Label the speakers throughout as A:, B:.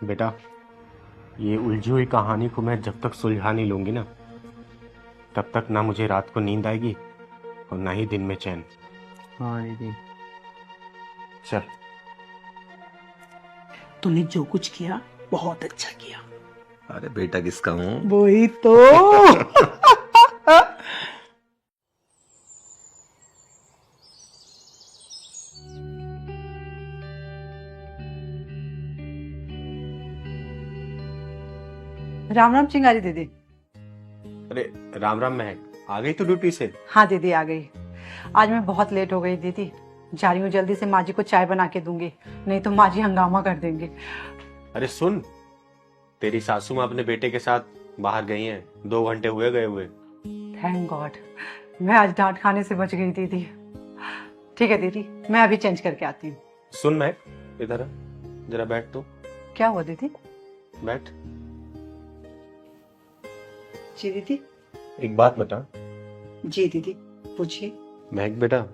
A: बेटा, ये उलझी हुई कहानी को मैं जब तक सुलझा नहीं लूंगी ना, तब तक ना मुझे रात को नींद आएगी और ना ही दिन में चैन।
B: हाँ दीदी।
A: चल।
C: तूने जो कुछ किया बहुत अच्छा किया।
D: अरे बेटा किसका हूँ?
C: वही तो।
E: राम राम चिंगारी दीदी।
A: अरे राम राम महक, आ गई तू ड्यूटी से?
E: हाँ दीदी आ गई। आज मैं बहुत लेट हो गई दीदी। जा रही हूँ जल्दी से, माँ जी को चाय बना के दूंगी, नहीं तो माँ जी हंगामा कर देंगे।
A: अरे सुन, तेरी सासू माँ अपने बेटे के साथ बाहर गई हैं, 2 घंटे हुए गए हुए।
E: थैंक गॉड, मैं आज डांट खाने से बच गई दीदी। ठीक है दीदी, मैं अभी चेंज करके आती हूँ।
A: सुन महक, इधर आ, जरा बैठ। तो
E: क्या हुआ दीदी?
A: बैठ।
E: जी दीदी।
A: एक बात बता।
E: जी दीदी पूछिए।
A: महक बेटा,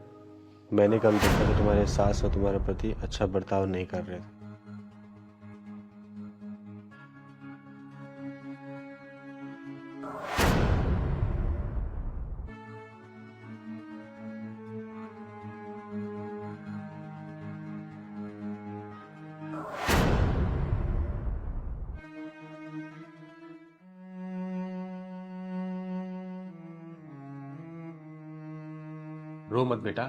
A: मैंने कल देखा कि तुम्हारे सास और तुम्हारे प्रति अच्छा बर्ताव नहीं कर रहे थे। रो मत बेटा,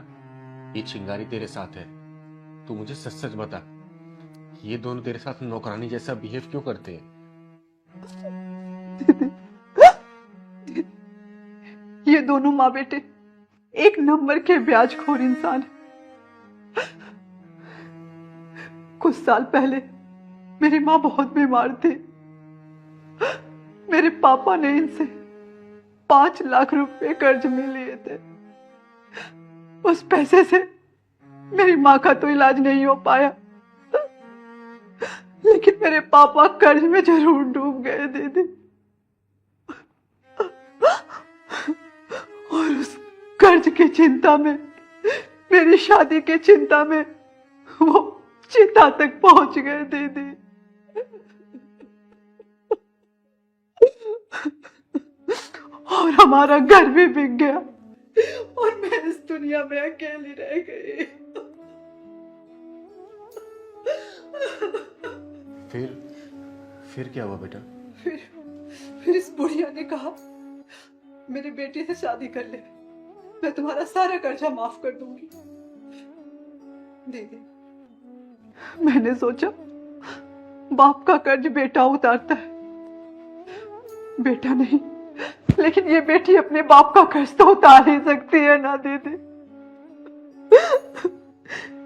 A: ये चिंगारी तेरे साथ है। तू मुझे सच सच बता, ये दोनों तेरे साथ नौकरानी जैसा बिहेव क्यों करते हैं?
E: ये दोनों माँ बेटे एक नंबर के ब्याजखोर इंसान हैं। कुछ साल पहले मेरी माँ बहुत बीमार थी। मेरे पापा ने इनसे 5 लाख रुपए कर्ज में लिए थे। उस पैसे से मेरी माँ का तो इलाज नहीं हो पाया, लेकिन मेरे पापा कर्ज में जरूर डूब गए दीदी। और उस कर्ज की चिंता में, मेरी शादी की चिंता में वो चिता तक पहुंच गए दीदी। और हमारा घर भी बिक गया और मैं इस दुनिया में अकेली रह गई।
A: फिर क्या हुआ बेटा?
E: फिर इस बुढ़िया ने कहा, मेरी बेटी से शादी कर ले, मैं तुम्हारा सारा कर्जा माफ कर दूंगी। दीदी, मैंने सोचा बाप का कर्ज बेटा उतारता है, बेटा नहीं, लेकिन ये बेटी अपने बाप का कर्ज तो उतार ही सकती है ना दीदी।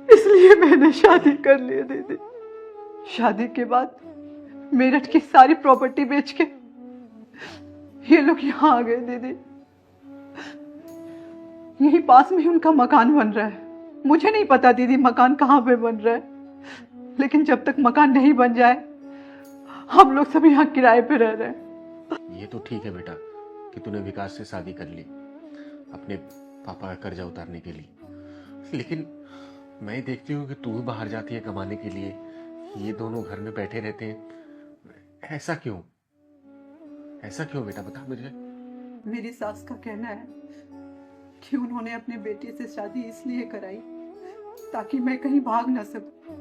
E: इसलिए मैंने शादी कर ली दीदी। शादी के बाद मेरठ की सारी प्रॉपर्टी बेच के ये लोग यहाँ आ गए दीदी। यही पास में ही उनका मकान बन रहा है। मुझे नहीं पता दीदी मकान कहाँ पे बन रहा है, लेकिन जब तक मकान नहीं बन जाए हम लोग सब यहाँ किराए पे रह रहे हैं।
A: ये तो ठीक है बेटा कि तूने विकास से शादी कर ली अपने पापा का कर्जा उतारने के लिए, लेकिन मैं देखती हूँ कि तू भी बाहर जाती है कमाने के लिए, ये दोनों घर में बैठे रहते हैं। ऐसा क्यों? ऐसा क्यों बेटा, बता मुझे।
E: मेरी सास का कहना है कि उन्होंने अपने बेटे से शादी इसलिए कराई ताकि मैं कहीं भाग ना सकूं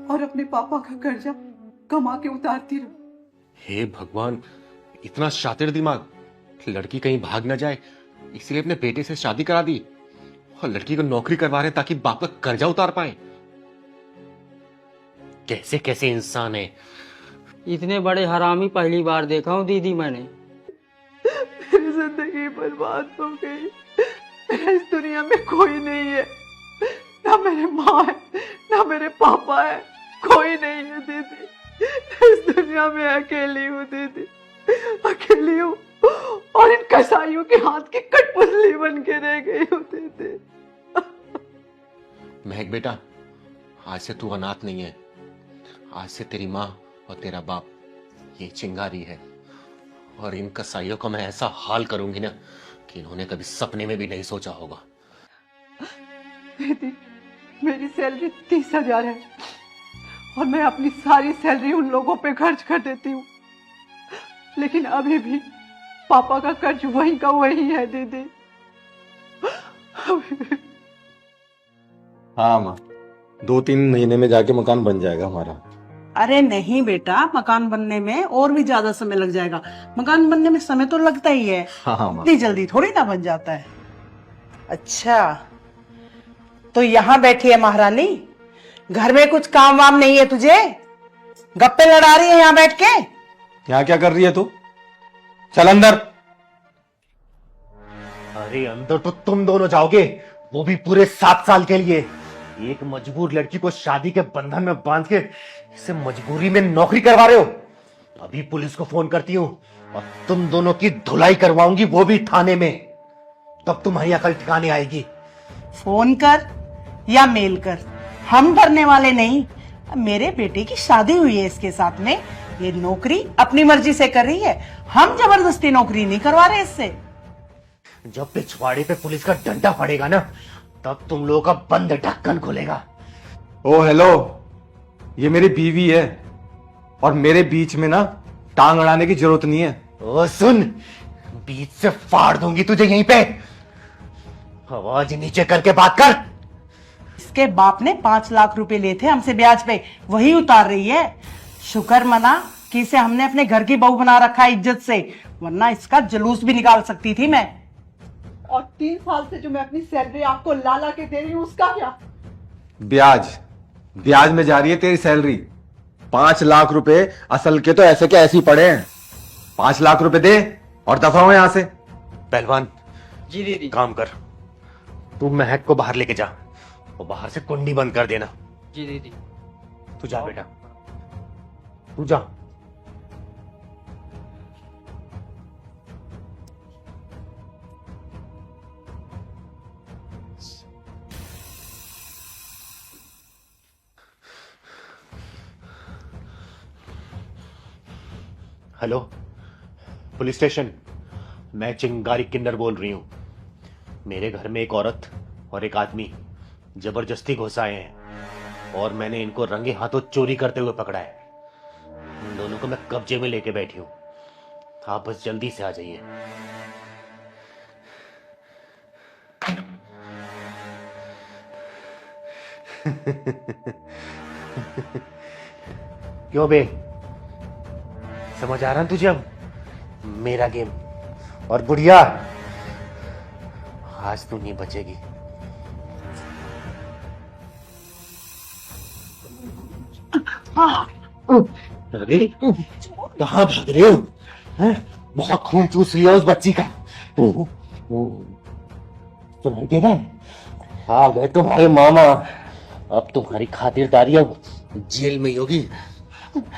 E: और अपने पापा का कर्जा कमा के उतारती रहूं।
A: हे भगवान, इतना शातिर दिमाग! लड़की कहीं भाग ना जाए इसलिए अपने बेटे से शादी करा दी, और लड़की को नौकरी करवा रहे ताकि बाप का कर्जा उतार पाए। कैसे कैसे इंसान है।
B: इतने बड़े हरामी पहली बार देखा हूँ दीदी मैंने।
E: मेरी जिंदगी बर्बाद हो गई। मेरा इस दुनिया में कोई नहीं है, ना मेरे माँ है ना मेरे पापा है, कोई नहीं है दीदी। इस दुनिया में अकेली हूँ दीदी, अकेली हूँ, और इन कसाईयों के हाथ की कठपुतली बन के रह गई हूँ दीदी।
A: महक बेटा, आज से तू अनाथ नहीं है। आज से तेरी माँ और तेरा बाप ये चिंगारी है, और इन कसाईयों का मैं ऐसा हाल करूंगी ना कि इन्होंने कभी सपने में भी नहीं सोचा होगा।
E: दीदी, मेरी सैलरी 30,000 है और मैं अपनी सारी सैलरी उन लोगों पे खर्च कर देती हूँ, लेकिन अभी भी पापा का कर्ज वही का वही है दीदी।
D: हाँ माँ, 2-3 महीने में जाके मकान बन जाएगा हमारा।
C: अरे नहीं बेटा, मकान बनने में और भी ज्यादा समय लग जाएगा। मकान बनने में समय तो लगता ही है,
D: हाँ माँ।
C: इतनी जल्दी थोड़ी ना बन जाता है। अच्छा, तो यहाँ बैठी है महारानी, घर में कुछ काम वाम नहीं है तुझे? गप्पे लड़ा रही है यहाँ बैठ के?
D: यहाँ क्या कर रही है तू? चल अंदर।
A: अरे अंदर तो तुम दोनों जाओगे, वो भी पूरे 7 साल के लिए। एक मजबूर लड़की को शादी के बंधन में बांध के इसे मजबूरी में नौकरी करवा रहे हो। अभी पुलिस को फोन करती हूँ और तुम दोनों की धुलाई करवाऊंगी, वो भी थाने में। तब तुम्हारी अकल ठिकाने आएगी।
C: फोन कर या मेल कर, हम डरने वाले नहीं। मेरे बेटे की शादी हुई है इसके साथ में, ये नौकरी अपनी मर्जी से कर रही है, हम जबरदस्ती नौकरी नहीं करवा रहे इससे।
A: जब पिछवाड़े पे पुलिस का डंडा पड़ेगा ना, तब तुम लोगों का बंद ढक्कन खुलेगा।
D: ओ हेलो, ये मेरी बीवी है और मेरे बीच में ना टांग अड़ाने की जरूरत नहीं है।
A: ओ सुन, बीच से फाड़ दूंगी तुझे यहीं पे। आवाज नीचे करके बात कर।
C: इसके बाप ने 5 लाख रुपए लिए थे हमसे ब्याज पे, वही उतार रही है। शुक्र मना कि इसे हमने अपने घर की बहू बना रखा है इज्जत से, वरना इसका जुलूस भी निकाल सकती थी मैं।
E: और 3 साल से जो मैं अपनी सैलरी आपको ला ला के दे रही हूँ, उसका क्या?
D: ब्याज में जा रही है तेरी सैलरी। 5 लाख रुपए असल के तो ऐसे के ऐसे ही पड़े हैं। 5 लाख रुपए दे और दफा हो यहां से।
A: पहलवान
B: जी दीदी।
A: काम कर, तू महक को बाहर लेके जा और बाहर से कुंडी बंद कर देना।
B: जी दीदी।
A: तू जा बेटा, तू जा। हेलो पुलिस स्टेशन, मैं चिंगारी किन्नर बोल रही हूं। मेरे घर में एक औरत और एक आदमी जबरदस्ती घुस आए हैं और मैंने इनको रंगे हाथों चोरी करते हुए पकड़ा है। इन दोनों को मैं कब्जे में लेके बैठी हूं। आप बस जल्दी से आ जाइए। क्यों बे, समझ आ रहा है तुझे अब मेरा गेम? और बुढ़िया, आज तू नहीं बचेगी। अरे कहाँ भाग रहे हो? हैं? बहुत खून चूस लिया उस बच्ची का। सुनाई दे रहा है? आ गए तुम्हारे मामा। अब तुम्हारी खातिरदारी अब जेल में ही होगी।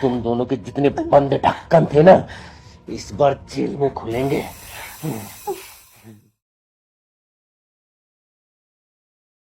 A: तुम दोनों के जितने बंद ढक्कन थे ना, इस बार जेल में खुलेंगे।